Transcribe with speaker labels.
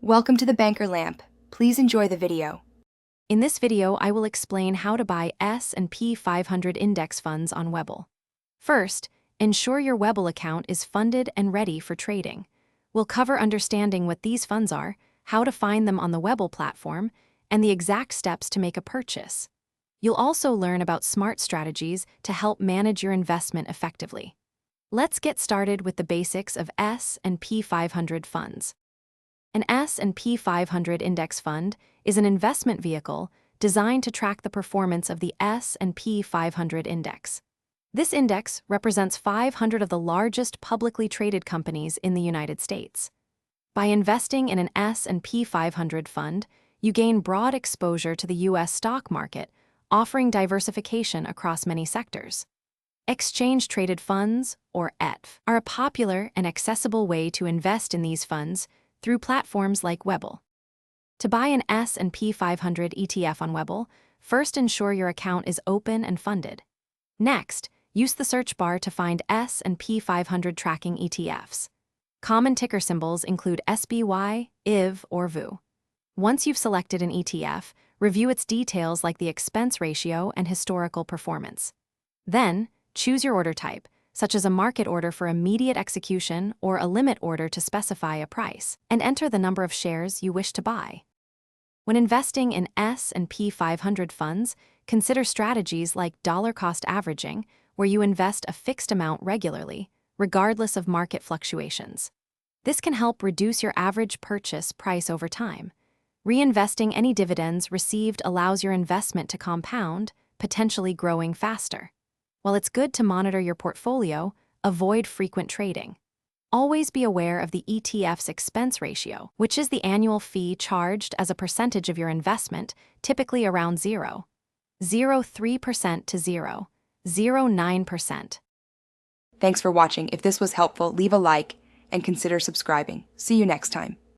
Speaker 1: Welcome to the Banker Lamp. Please enjoy the video.
Speaker 2: In this video, I will explain how to buy S&P 500 index funds on Webull. First, ensure your Webull account is funded and ready for trading. We'll cover understanding what these funds are, how to find them on the Webull platform, and the exact steps to make a purchase. You'll also learn about smart strategies to help manage your investment effectively. Let's get started with the basics of S&P 500 funds. An S&P 500 index fund is an investment vehicle designed to track the performance of the S&P 500 index. This index represents 500 of the largest publicly traded companies in the United States. By investing in an S&P 500 fund, you gain broad exposure to the U.S. stock market, offering diversification across many sectors. Exchange-traded funds, or ETF, are a popular and accessible way to invest in these funds through platforms like Webull. To buy an S&P 500 ETF on Webull, first ensure your account is open and funded. Next, use the search bar to find S&P 500 tracking ETFs. Common ticker symbols include SBY, IV, or VU. Once you've selected an ETF, review its details like the expense ratio and historical performance. Then, choose your order type, such as a market order for immediate execution or a limit order to specify a price, and enter the number of shares you wish to buy. When investing in S&P 500 funds, consider strategies like dollar-cost averaging, where you invest a fixed amount regularly, regardless of market fluctuations. This can help reduce your average purchase price over time. Reinvesting any dividends received allows your investment to compound, potentially growing faster. While it's good to monitor your portfolio, avoid frequent trading. Always be aware of the ETF's expense ratio, which is the annual fee charged as a percentage of your investment, typically around 0.03% to 0.09%.
Speaker 1: Thanks for watching. If this was helpful, leave a like and consider subscribing. See you next time.